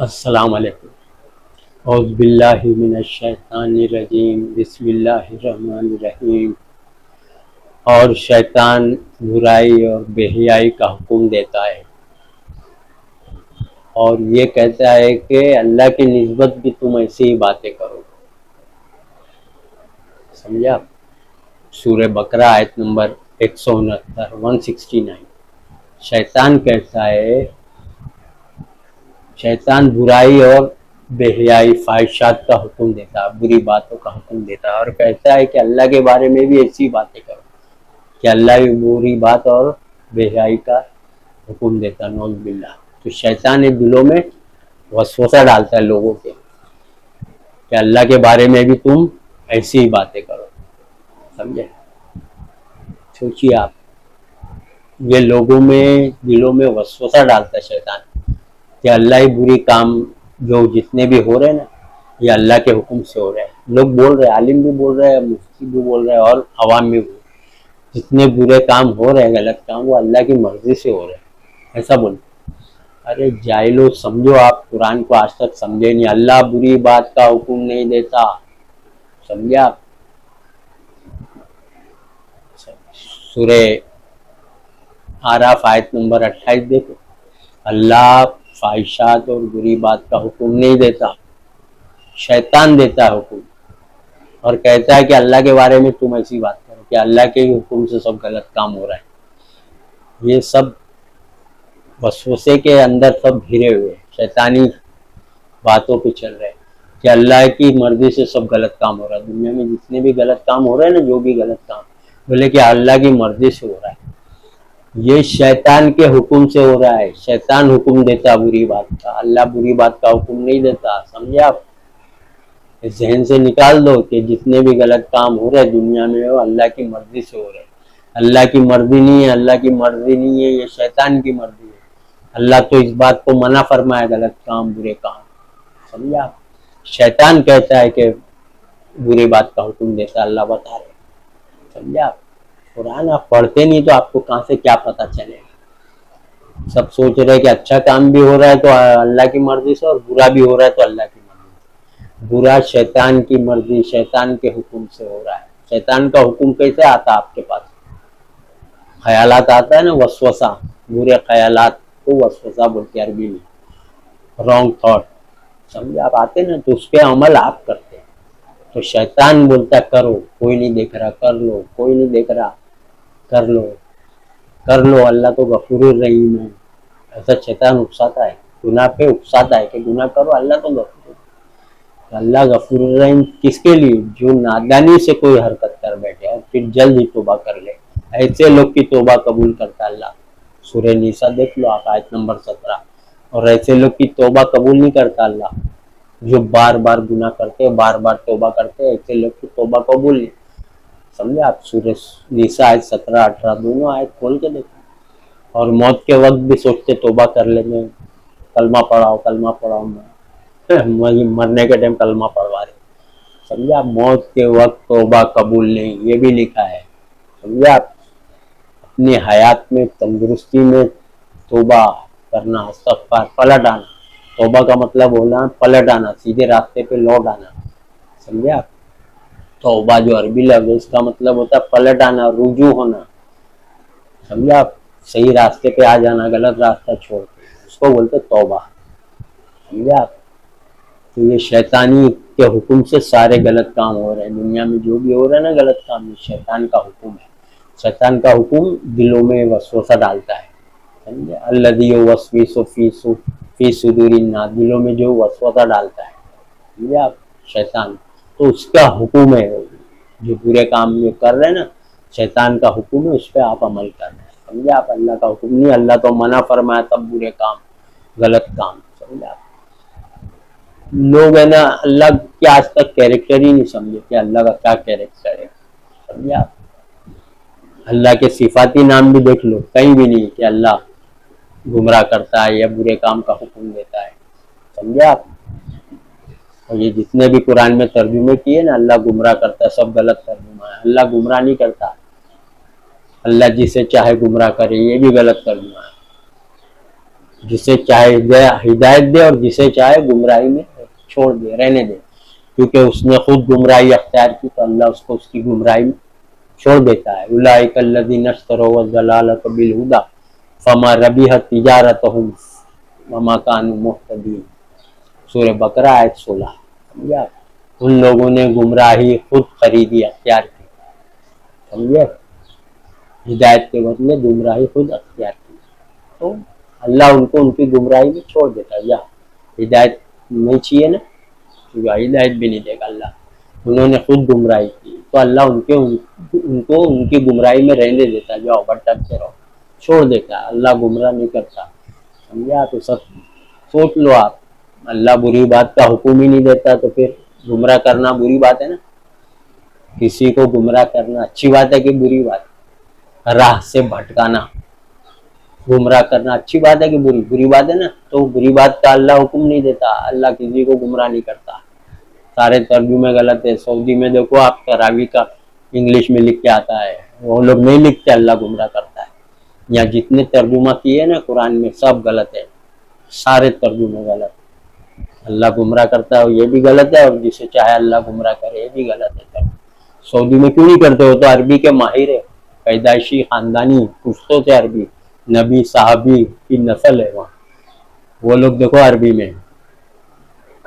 السلام علیکم۔ اعوذ باللہ من الشیطان الرجیم، بسم اللہ الرحمن الرحیم۔ اور شیطان برائی اور بے حیائی کا حکم دیتا ہے، اور یہ کہتا ہے کہ اللہ کی نسبت بھی تم ایسی ہی باتیں کرو۔ سمجھا؟ سورہ بقرہ آیت نمبر 169 169۔ شیطان کہتا ہے، شیطان برائی اور بے حیائی فحشات کا حکم دیتا ہے، بری باتوں کا حکم دیتا ہے، اور کہتا ہے کہ اللہ کے بارے میں بھی ایسی باتیں کرو کہ اللہ بھی بری بات اور بے حیائی کا حکم دیتا ہے، نعوذ باللہ۔ تو شیطان دلوں میں وسوسہ ڈالتا ہے لوگوں کے کہ اللہ کے بارے میں بھی تم ایسی ہی باتیں کرو۔ سمجھے؟ سوچیے آپ، یہ لوگوں میں دلوں میں وسوسہ ڈالتا ہے شیطان کہ اللہ ہی بری کام جو جتنے بھی ہو رہے ہیں نا، یہ اللہ کے حکم سے ہو رہے ہیں۔ لوگ بول رہے ہیں، عالم بھی بول رہے ہیں، مفتی بھی بول رہے ہیں، اور عوام بھی بول رہے ہیں، جتنے برے کام ہو رہے ہیں، غلط کام، وہ اللہ کی مرضی سے ہو رہے ہیں، ایسا بولتے ہیں۔ ارے جاہلو، سمجھو، آپ قرآن کو آج تک سمجھے نہیں۔ اللہ بری بات کا حکم نہیں دیتا، سمجھا؟ سورہ اعراف آیت نمبر 28 دیکھو، اللہ فحشات اور بری بات کا حکم نہیں دیتا، شیطان دیتا ہے حکم، اور کہتا ہے کہ اللہ کے بارے میں تم ایسی بات کرو کہ اللہ کے ہی حکم سے سب غلط کام ہو رہا ہے۔ یہ سب وسوسے کے اندر سب گھرے ہوئے ہیں، شیطانی باتوں پہ چل رہے ہیں کہ اللہ کی مرضی سے سب غلط کام ہو رہا ہے۔ دنیا میں جتنے بھی غلط کام ہو رہے ہیں نا، جو بھی غلط کام، بولے کہ اللہ کی مرضی سے ہو رہا ہے، یہ شیطان کے حکم سے ہو رہا ہے۔ شیطان حکم دیتا بری بات کا، اللہ بری بات کا حکم نہیں دیتا، سمجھے آپ؟ ذہن سے نکال دو کہ جتنے بھی غلط کام ہو رہے ہیں دنیا میں، وہ اللہ کی مرضی سے ہو رہے ہیں۔ اللہ کی مرضی نہیں ہے، اللہ کی مرضی نہیں ہے، یہ شیطان کی مرضی ہے۔ اللہ تو اس بات کو منع فرمائے، غلط کام، برے کام، سمجھا؟ شیطان کہتا ہے کہ بری بات کا حکم دیتا، اللہ بتا رہے، سمجھا؟ قرآن آپ پڑھتے نہیں تو آپ کو کہاں سے کیا پتہ چلے گا؟ سب سوچ رہے کہ اچھا کام بھی ہو رہا ہے تو اللہ کی مرضی سے، اور برا بھی ہو رہا ہے تو اللہ کی مرضی سے۔ برا شیطان کی مرضی، شیطان کے حکم سے ہو رہا ہے۔ شیطان کا حکم کیسے آتا آپ کے پاس؟ خیالات آتا ہے نا، وسوسہ، برے خیالات کو وسوسہ بولتے ہیں عربی میں، رانگ تھاٹ، سمجھے آپ؟ آتے نا تو اس پہ عمل آپ کرتے ہیں، تو شیطان بولتا ہے کرو، کوئی نہیں دیکھ رہا، کر لو، کوئی نہیں دیکھ رہا، کر لو، کر لو، اللہ تو غفور الرحیم ہے۔ ایسا شیطان اکساتا ہے، گناہ پہ اکساتا ہے کہ گناہ کرو، اللہ تو غفور ہے۔ اللہ غفور الرحیم کس کے لیے؟ جو نادانی سے کوئی حرکت کر بیٹھے اور پھر جلد ہی توبہ کر لے، ایسے لوگ کی توبہ قبول کرتا ہے اللہ۔ سورہ نساء دیکھ لو آپ، آیت نمبر 17۔ اور ایسے لوگ کی توبہ قبول نہیں کرتا اللہ، جو بار بار گناہ کرتے، بار بار توبہ کرتے، ایسے لوگ کی توبہ قبول نہیں، سمجھے آپ؟ سورہ نساء آیت 17 18 دونوں آیت کھول کے دیکھیں۔ اور موت کے وقت بھی سوچتے توبہ کر لیں گے، کلمہ پڑھاؤ، کلمہ پڑھاؤ، مرنے کے ٹائم کلمہ پڑھوا رہے، سمجھا؟ موت کے وقت توبہ قبول نہیں، یہ بھی لکھا ہے، سمجھا آپ؟ اپنی حیات میں، تندرستی میں توبہ کرنا، استغفار، پلٹ آنا۔ توبہ کا مطلب ہونا پلٹ آنا، سیدھے راستے پہ لوٹ آنا، سمجھے آپ؟ توبہ جو عربی لفظ ہے، اس کا مطلب ہوتا ہے پلٹ آنا، رجوع ہونا، سمجھا آپ؟ صحیح راستے پہ آ جانا، غلط راستہ چھوڑ کے، اس کو بولتے توبہ، سمجھا آپ؟ تو یہ شیطانی کے حکم سے سارے غلط کام ہو رہے ہیں دنیا میں، جو بھی ہو رہا ہے نا غلط کام، یہ شیطان کا حکم ہے۔ شیطان کا حکم دلوں میں وسوسہ ڈالتا ہے، سمجھے؟ الذی یوسوس فی صدور الناس، دلوں میں جو وسوسہ ڈالتا ہے، سمجھے آپ؟ شیطان، تو اس کا حکم ہے، جو برے کام یہ کر رہے ہیں نا، شیطان کا حکم ہے، اس پہ آپ عمل کر رہے ہیں، سمجھے آپ؟ اللہ کا حکم نہیں، اللہ تو منع فرمایا تب برے کام، غلط کام، سمجھے آپ؟ لوگ ہے نا اللہ کے آج تک کیریکٹر ہی نہیں سمجھے کہ اللہ کا کیا کیریکٹر ہے، سمجھے آپ؟ اللہ کے صفاتی نام بھی دیکھ لو، کہیں بھی نہیں کہ اللہ گمراہ کرتا ہے یا برے کام کا حکم دیتا ہے، سمجھے آپ؟ اور یہ جتنے بھی قرآن میں ترجمے کیے نا، اللہ گمراہ کرتا ہے، سب غلط ترجمہ ہے۔ اللہ گمراہ نہیں کرتا، اللہ جسے چاہے گمراہ کرے، یہ بھی غلط ترجمہ ہے۔ جسے چاہے ہدایت دے اور جسے چاہے گمراہی میں چھوڑ دے، رہنے دے، کیونکہ اس نے خود گمراہی اختیار کی تو اللہ اس کو اس کی گمراہی میں چھوڑ دیتا ہے۔ اولئک الذین اشتروا الضلالۃ بالہدی فما ربحت تجارتہم وما کانوا مہتدین، سورہ بقرہ آیت 16۔ سمجھا؟ ان لوگوں نے گمراہی خود خریدی، اختیار کی، سمجھے؟ ہدایت کے بدلے گمراہی خود اختیار کی، تو اللہ ان کو ان کی گمراہی میں چھوڑ دیتا ہے۔ یا ہدایت نہیں چاہیے نا، ہدایت بھی نہیں دے گا اللہ، انہوں نے خود گمراہی کی تو اللہ ان کو ان کی گمراہی میں رہنے دیتا ہے، جاؤ بھٹکتے رہو، چھوڑ دیتا ہے، اللہ گمراہ نہیں کرتا۔ سمجھا؟ تو سب سوچ لو آپ، اللہ بری بات کا حکم ہی نہیں دیتا تو پھر گمراہ کرنا بری بات ہے نا؟ کسی کو گمراہ کرنا اچھی بات ہے کہ بری بات ہے؟ راہ سے بھٹکانا، گمراہ کرنا اچھی بات ہے کہ بری بات ہے نا؟ تو بری بات کا اللہ حکم نہیں دیتا، اللہ کسی کو گمراہ نہیں کرتا۔ سارے ترجمے غلط ہے۔ سعودی میں دیکھو آپ، تراویح کا انگلش میں لکھ کے آتا ہے، وہ لوگ نہیں لکھتے اللہ گمراہ کرتا ہے۔ یہاں جتنے ترجمہ کیے نا قرآن میں سب غلط ہے، سارے ترجمے غلط۔ اللہ گمراہ کرتا ہے یہ بھی غلط ہے، اور جسے چاہے اللہ گمراہ کرے یہ بھی غلط ہے۔ سعودی میں کیوں نہیں کرتے؟ وہ تو عربی کے ماہر ہے، پیدائشی خاندانی پشتوں سے عربی، نبی صحابی کی نسل ہے وہاں، وہ لوگ دیکھو عربی میں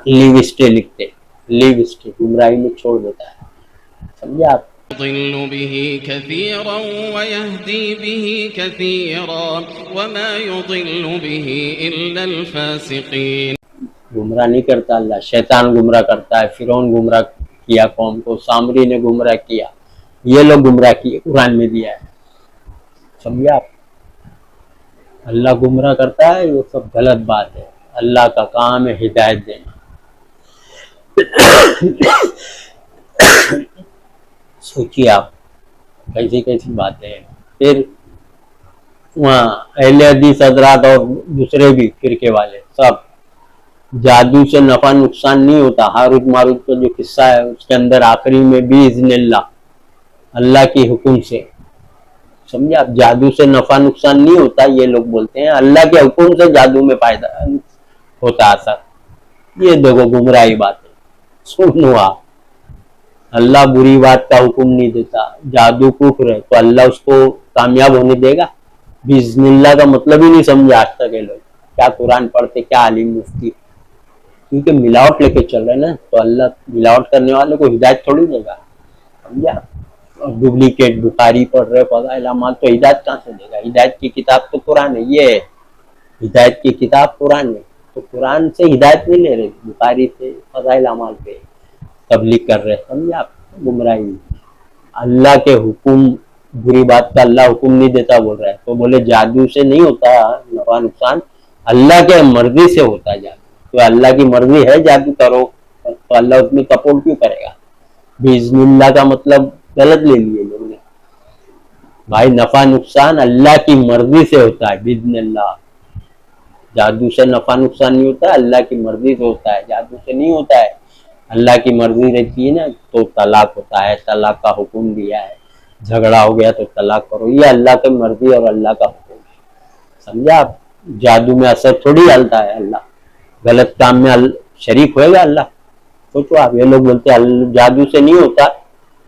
لیو اسٹے لکھتے، لیو اسٹے گمراہی میں چھوڑ دیتا ہے۔ سمجھے آپ؟ يضل به كثيرا ويهدي به كثيرا وما يضل به إلا الفاسقين۔ گمراہ نہیں کرتا اللہ، شیطان گمراہ کرتا ہے۔ فرعون گمراہ کیا قوم کو، سامری نے گمراہ کیا، یہ لوگ گمراہ کیے، قرآن میں دیا ہے۔ سمجھے آپ؟ اللہ گمراہ کرتا ہے، یہ سب غلط بات ہے۔ اللہ کا کام ہے ہدایت دینا۔ سوچیے آپ کیسی کیسی باتیں ہیں۔ پھر وہاں اہل حدیث حضرات اور دوسرے بھی فرقے والے سب، جادو سے نفع نقصان نہیں ہوتا۔ ہاروت ماروت کا جو قصہ ہے اس کے اندر آخری میں بھی باذن اللہ، اللہ کی حکم سے، سمجھے آپ؟ جادو سے نفع نقصان نہیں ہوتا، یہ لوگ بولتے ہیں اللہ کے حکم سے جادو میں فائدہ ہوتا اثر۔ یہ دیکھو گمراہی بات ہے، سنو آپ، اللہ بری بات کا حکم نہیں دیتا، جادو کفر ہے تو اللہ اس کو کامیاب ہونے دے گا؟ باذن اللہ کا مطلب ہی نہیں سمجھا آج تک یہ لوگ، کیا قرآن پڑھتے، کیا عالم مفتی، کیونکہ ملاوٹ لے کے چل رہے نا، تو اللہ ملاوٹ کرنے والوں کو ہدایت تھوڑی دے گا، سمجھا؟ اور ڈپلیکیٹ بخاری پڑھ رہے، فضائل اعمال، تو ہدایت کہاں سے دے گا؟ ہدایت کی کتاب تو قرآن ہے، یہ ہے ہدایت کی کتاب قرآن ہے، تو قرآن سے ہدایت نہیں لے رہے، بخاری سے فضائل اعمال پہ تبلیغ کر رہے، سمجھے آپ؟ گمراہی۔ اللہ کے حکم، بری بات کا اللہ حکم نہیں دیتا بول رہا ہے، تو بولے جادو سے نہیں ہوتا نفع نقصان، اللہ کے مرضی سے ہوتا ہے جادو، تو اللہ کی مرضی ہے جادو کرو تو اللہ اس میں سپورٹ کیوں کرے گا؟ باذن اللہ کا مطلب غلط لے لیے لوگ نے۔ بھائی نفع نقصان اللہ کی مرضی سے ہوتا ہے، باذن اللہ، جادو سے نفع نقصان نہیں ہوتا، اللہ کی مرضی سے ہوتا ہے، جادو سے نہیں ہوتا ہے۔ اللہ کی مرضی رہتی ہے نا تو طلاق ہوتا ہے، طلاق کا حکم دیا ہے، جھگڑا ہو گیا تو طلاق کرو، یہ اللہ کی مرضی اور اللہ کا حکم ہے، سمجھا آپ؟ جادو میں اثر تھوڑی ڈالتا ہے اللہ، غلط کام میں شریک ہوئے گا اللہ؟ سوچو آپ، یہ لوگ بولتے ہیں جادو سے نہیں ہوتا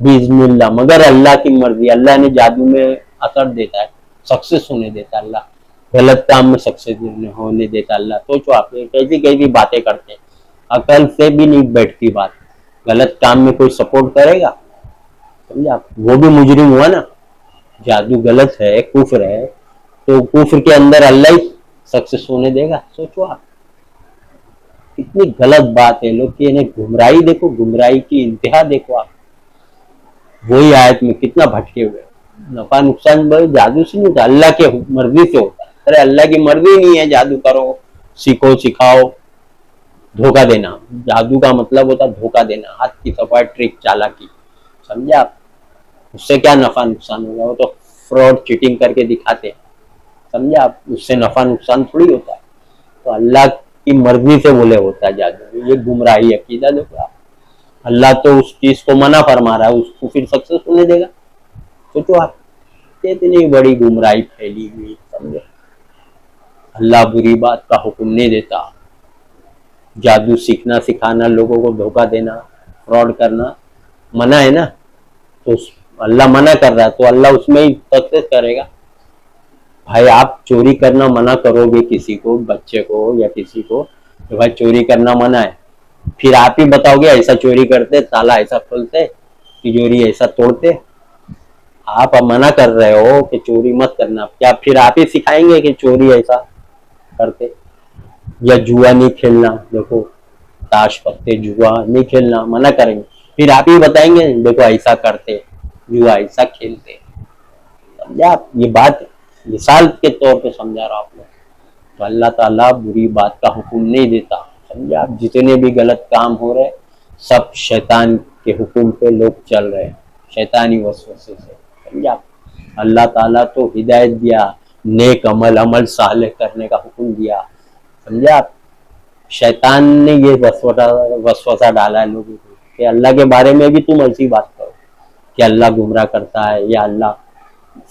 باذن اللہ، مگر اللہ کی مرضی، اللہ نے جادو میں اثر دیتا ہے، سکسیس ہونے دیتا ہے اللہ، غلط کام میں سکسیس ہونے دیتا اللہ۔ سوچو آپ کیسی کیسی باتیں کرتے ہیں، عقل سے بھی نہیں بیٹھتی بات، غلط کام میں کوئی سپورٹ کرے گا؟ سمجھا؟ وہ بھی مجرم ہوا نا، جادو غلط ہے، کفر ہے، تو کفر کے اندر اللہ ہی سکسیس ہونے دے گا؟ سوچو آپ کتنی غلط بات ہے لوگ کی، انہیں گمراہی دیکھو، گمراہی کی انتہا دیکھو آپ، وہی آیت میں کتنا بھٹکے ہوئے۔ نفع نقصان جادو سے نہیں ہوتا، اللہ کے مرضی سے ہوتا ہے۔ ارے اللہ کی مرضی نہیں ہے جادو کرو، سیکھو، سکھاؤ، دھوکہ دینا، جادو کا مطلب ہوتا ہے دھوکہ دینا، ہاتھ کی صفائی، ٹرک، چالاکی، سمجھا آپ؟ اس سے کیا نفع نقصان ہوگا؟ وہ تو فراڈ چیٹنگ کر کے دکھاتے ہیں، سمجھا آپ؟ اس سے نفع نقصان تھوڑی ہوتا ہے، تو اللہ کی مرضی سے بولے ہوتا ہے جادو، یہ گمراہی عقیدہ دیکھو آپ، اللہ تو اس چیز کو منع فرما رہا ہے، اس کو پھر سکسیس ہونے دے گا؟ سوچو آپ اتنی بڑی گمراہی پھیلی ہوئی، سمجھو؟ اللہ بری بات کا حکم نہیں دیتا. جادو سیکھنا سکھانا، لوگوں کو دھوکہ دینا، فراڈ کرنا منع ہے نا. تو اللہ منع کر رہا ہے تو اللہ اس میں ہی سکسیس کرے گا. بھائی آپ چوری کرنا منع کرو گے کسی کو، بچے کو یا کسی کو، کہ بھائی چوری کرنا منع ہے، پھر آپ ہی بتاؤ گے ایسا چوری کرتے، تالا ایسا کھولتے، تجوری ایسا توڑتے. آپ منع کر رہے ہو کہ چوری مت کرنا، کیا پھر آپ ہی سکھائیں گے کہ چوری ایسا کرتے؟ یا جوا نہیں کھیلنا، دیکھو تاش پتے جوا نہیں کھیلنا منع کریں گے، پھر آپ ہی بتائیں گے دیکھو ایسا کرتے، جوا ایسا کھیلتے. سمجھا آپ؟ یہ بات مثال کے طور پہ سمجھا رہا آپ لوگ. تو اللہ تعالیٰ بری بات کا حکم نہیں دیتا. سمجھا آپ؟ جتنے بھی غلط کام ہو رہے سب شیطان کے حکم پہ لوگ چل رہے ہیں، شیطانی وسوسے سے. سمجھا؟ اللہ تعالیٰ تو ہدایت دیا، نیک عمل صالح کرنے کا حکم دیا. سمجھا آپ؟ شیطان نے یہ وسوسہ ڈالا ہے لوگوں کو کہ اللہ کے بارے میں بھی تم ایسی بات کرو کہ اللہ گمراہ کرتا ہے، یا اللہ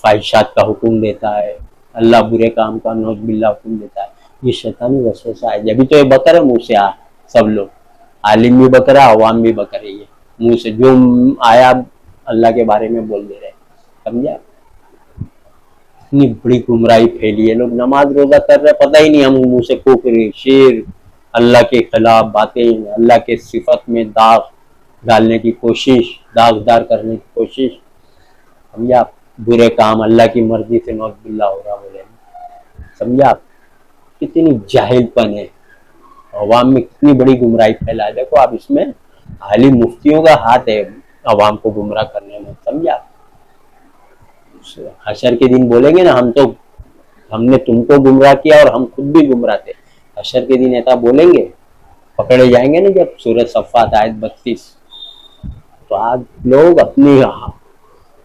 فاحشات کا حکم دیتا ہے، اللہ برے کام کا نعوذ باللہ حکم دیتا ہے. یہ شیطانی وسوسہ ہے. جبھی تو یہ بکر ہے منہ سے سب لوگ، عالم بھی بکرا، عوام بھی بکرے، یہ منہ سے جو آیا اللہ کے بارے میں بول دے رہے. سمجھا؟ اتنی بڑی گمراہی پھیلی ہے، لوگ نماز روزہ کر رہے پتہ ہی نہیں، ہم منہ سے کفر شرک اللہ کے خلاف باتیں، اللہ کے صفت میں داغ ڈالنے کی کوشش، داغدار کرنے کی کوشش. سمجھا؟ برے کام اللہ کی مرضی سے نعوذ باللہ ہو رہا بولے. سمجھا؟ کتنی جاہل پن ہے، عوام میں کتنی بڑی گمراہی پھیلا ہے. دیکھو آپ اس میں عالم مفتیوں کا ہاتھ ہے عوام کو گمراہ کرنے میں. سمجھا؟ حشر کے دن بولیں گے نا ہم نے تم کو گمراہ کیا اور ہم خود بھی گمراہ تھے. حشر کے دن ایسا بولیں گے، پکڑے جائیں گے نا جب سورہ صفات آیت 32. تو آج لوگ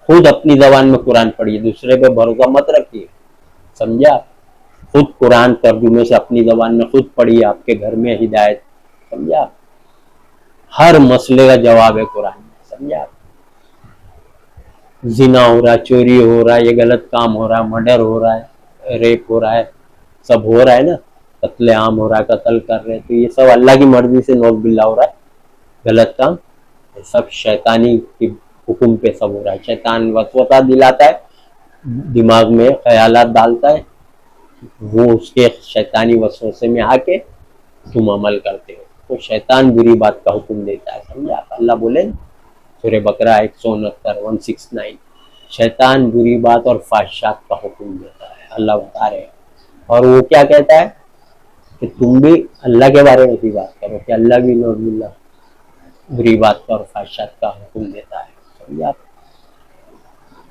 خود اپنی زبان میں قرآن پڑھیے، دوسرے پہ بھروسہ مت رکھیے. سمجھا؟ خود قرآن ترجمے سے اپنی زبان میں خود پڑھیے، آپ کے گھر میں ہدایت. سمجھا؟ ہر مسئلے کا جواب ہے قرآن میں. سمجھا؟ زنا ہو رہا ہے، چوری ہو رہا ہے، یہ غلط کام ہو رہا ہے، مرڈر ہو رہا ہے، ریپ ہو رہا ہے، سب ہو رہا ہے نا، قتل عام ہو رہا ہے، قتل کر رہے ہیں، تو یہ سب اللہ کی مرضی سے نعوذ باللہ ہو رہا ہے. غلط کام سب شیطانی کی حکم پہ سب ہو رہا ہے. شیطان وسوسہ دلاتا ہے، دماغ میں خیالات ڈالتا ہے، وہ اس کے شیطانی وسوسے میں آ کے تم عمل کرتے ہو. تو شیطان بری بات کا حکم دیتا ہے. سمجھا؟ اللہ بولے سورہ بقرہ 169 شیطان بری بات اور فحشات کا حکم دیتا ہے. اللہ بتا رہے ہیں، اور وہ کیا کہتا ہے کہ تم بھی اللہ کے بارے میں بھی بات کرو کہ اللہ بھی نعوذ باللہ بری بات کا اور فحشات کا حکم دیتا ہے. سمجھا؟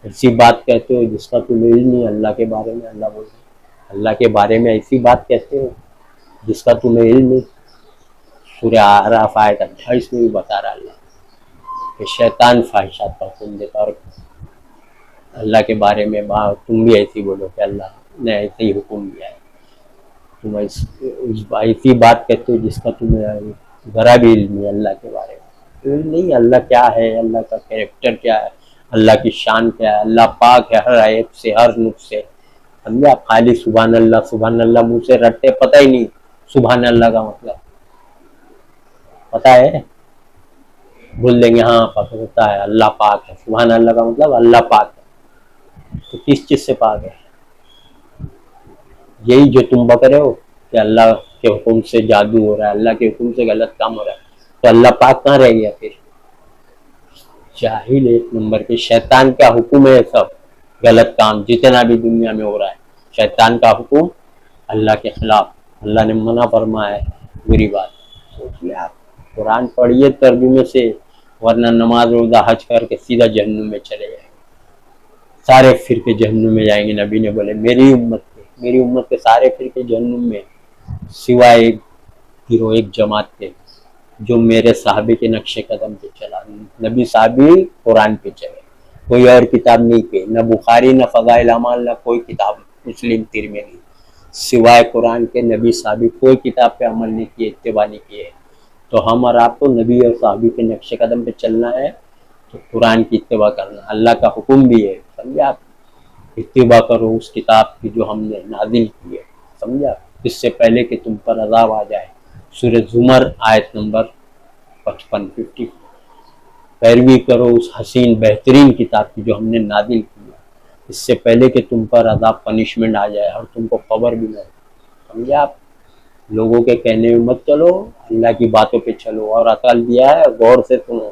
ایسی بات کہتے ہو جس کا تمہیں علم نہیں اللہ کے بارے میں. اللہ بول رہے اللہ کے بارے میں ایسی بات کہتے ہو جس کا تمہیں علم نہیں. سورہ اعراف آیت 28 میں بھی بتا رہا اللہ کہ شیطان فحشات کا حکم دیتا، اور اللہ کے بارے میں تم بھی ایسی بولو کہ اللہ نے ایسے ہی حکم دیا ہے. تم ایسی بات کہتے ہو جس کا تمہیں ذرا بھی علم نہیں اللہ کے بارے میں. علم نہیں اللہ کیا ہے، اللہ کا کریکٹر کیا ہے، اللہ کی شان کیا ہے. اللہ پاک ہے ہر عیب سے، ہر نقص سے. سمجھا؟ خالی سبحان اللہ منہ سے رٹتے، پتہ ہی نہیں سبحان اللہ کا مطلب پتہ ہے، بول دیں گے ہاں پتہ ہے اللہ پاک ہے. سبحان اللہ کا مطلب اللہ پاک ہے. تو کس چیز سے پاک ہے؟ یہی جو تم بکرے ہو کہ اللہ کے حکم سے جادو ہو رہا ہے، اللہ کے حکم سے غلط کام ہو رہا ہے، تو اللہ پاک کہاں رہ گیا پھر؟ جاہل ایک نمبر کے. شیطان کا حکم ہے سب غلط کام جتنا بھی دنیا میں ہو رہا ہے، شیطان کا حکم اللہ کے خلاف. اللہ نے منع فرمایا ہے بری بات. سوچیے آپ قرآن پڑھیے ترجمے سے، ورنہ نماز روزہ حج کر کے سیدھا جہنم میں چلے جائیں گے. سارے فرقے جہنم میں جائیں گے. نبی نے بولے میری امت کے سارے فرقے جہنم میں سوائے ایک گروہ، ایک جماعت کے جو میرے صحابی کے نقش قدم پہ چلا. نبی صحابی قرآن پہ چلے، کوئی اور کتاب نہیں پہ، نہ بخاری نہ فضائل اعمال نہ کوئی کتاب، مسلم ترمذی، سوائے قرآن کے نبی صحابی کوئی کتاب پہ عمل نہیں کیے، اتباع نہیں کیے. تو ہم اور آپ کو نبی اور صحابی کے نقش قدم پہ چلنا ہے تو قرآن کی اتباع کرنا. اللہ کا حکم بھی ہے. سمجھے آپ؟ اتباع کرو اس کتاب کی جو ہم نے نازل کی ہے. سمجھا، اس سے پہلے کہ تم پر عذاب آ جائے. سورہ زمر آیت نمبر 55. پیروی کرو اس حسین بہترین کتاب کی جو ہم نے نازل کی ہے، اس سے پہلے کہ تم پر عذاب پنشمنٹ آ جائے اور تم کو خبر بھی نہ ہو. سمجھا آپ، لوگوں کے کہنے میں مت چلو، اللہ کی باتوں پہ چلو، اور عقل دیا ہے غور سے سنو،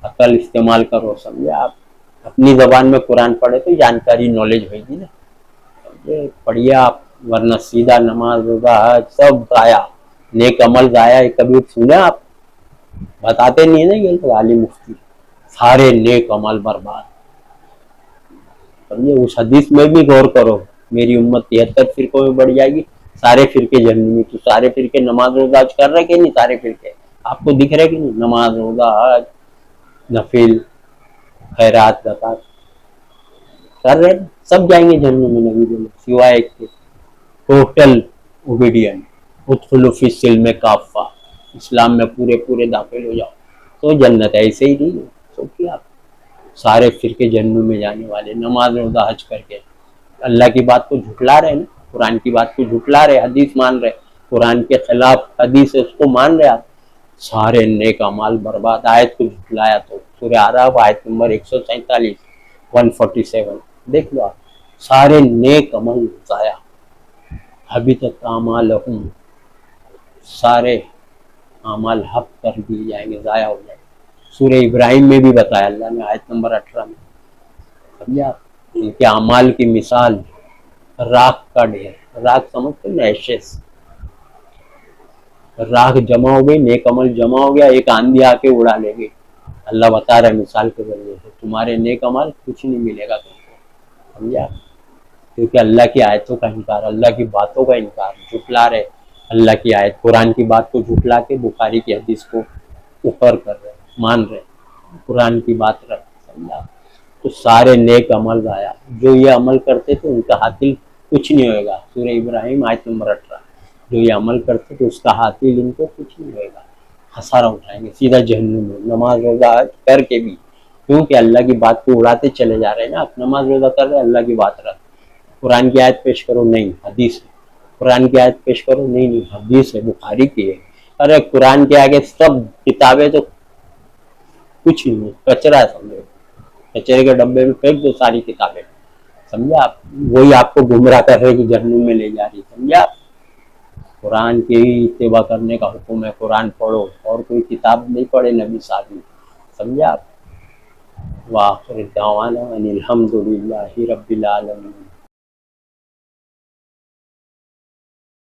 عقل استعمال کرو. سمجھا آپ، اپنی زبان میں قرآن پڑھے تو جانکاری نالج ہوئے گی نا. سمجھے، پڑھیے آپ، ورنہ سیدھا نماز روزہ حج سب ضائع، نیک عمل ضائع. کبھی سنے آپ؟ بتاتے نہیں نا یہ تو عالم مفتی، سارے نیک عمل برباد. سمجھے، اس حدیث میں بھی غور کرو، میری امت 73 فرقوں میں بڑھ جائے گی، سارے فرقے جہنمی. تو سارے فرقے نماز روزہ حج کر رہے کہ نہیں؟ سارے فرقے آپ کو دکھ رہے کہ نہیں؟ نماز روزہ حج نفل خیرات زکات کر رہے، سب جائیں گے جہنم میں، نبی بولے سوائے ایک کے. ٹوٹل اوبیڈینٹ، ادخلوا فی السلم کافہ، اسلام میں پورے داخل ہو جاؤ تو جنت. ایسے ہی نہیں ہے، سوچیے آپ، سارے فرقے جہنم میں جانے والے نماز روزہ حج کر کے اللہ کی بات کو جھٹلا رہے نا، قرآن کی بات کو جھٹلا رہے، حدیث مان رہے، قرآن کے خلاف حدیث ہے اس کو مان رہے آپ، سارے نیک اعمال برباد. آیت کو جھٹلایا تو سورہ اعراف آیت نمبر 147 147 دیکھ لو آپ، سارے نیک عمل ضائع. حبطت اعمالہم، سارے اعمال حق کر دیے جائیں گے، ضائع ہو جائیں گے. سورہ ابراہیم میں بھی بتایا اللہ نے آیت نمبر 18 میں. سمجھا، ان کے اعمال کی مثال راکھ کا ڈھیر. راکھ سمجھتے ہیں نا، ایشز، راکھ جمع ہو گئی، نیک عمل جمع ہو گیا، ایک آندھی آ کے اڑا لے گئی. اللہ بتا رہا ہے مثال کے ذریعے سے، تمہارے نیک عمل کچھ نہیں ملے گا تم کو. سمجھا، کیونکہ اللہ کی آیتوں کا انکار، اللہ کی باتوں کا انکار، جھٹلا رہے اللہ کی آیت، قرآن کی بات کو جھٹلا کے بخاری کی حدیث کو اوپر کر رہے، مان رہے، قرآن کی بات رکھ. سمجھا، تو سارے نیک عمل ضائع. جو یہ عمل کرتے تھے ان کا حاصل کچھ نہیں ہوئے گا. سورہ ابراہیم آیت نمبر 18، جو یہ عمل کرتے تھے اس کا حاصل ان کو کچھ نہیں ہوئے گا، خسارہ اٹھائیں گے سیدھا جہنم میں. نماز روزہ کر کے بھی، کیونکہ اللہ کی بات کو اڑاتے چلے جا رہے ہیں نا. آپ نماز روزہ کر رہے، اللہ کی بات رکھ، قرآن کی آیت پیش کرو، نہیں حدیث ہے. قرآن کی آیت پیش کرو، نہیں حدیث ہے، بخاری کی ہے. ارے قرآن کے آگے سب کتابیں تو کچھ نہیں ہے، کچرا ہے. سمجھو، کچرے کے ڈبے میں پھینک دو ساری کتابیں. سمجھا آپ، وہی آپ کو گمراہ کر رہے کہ جہنم میں لے جا رہی. سمجھا، قرآن کی اتباع کرنے کا حکم ہے، قرآن پڑھو، اور کوئی کتاب نہیں پڑھے نبی صاحب نے. سمجھا آپ. وآخر دعوانا ان الحمد للہ رب العالمین.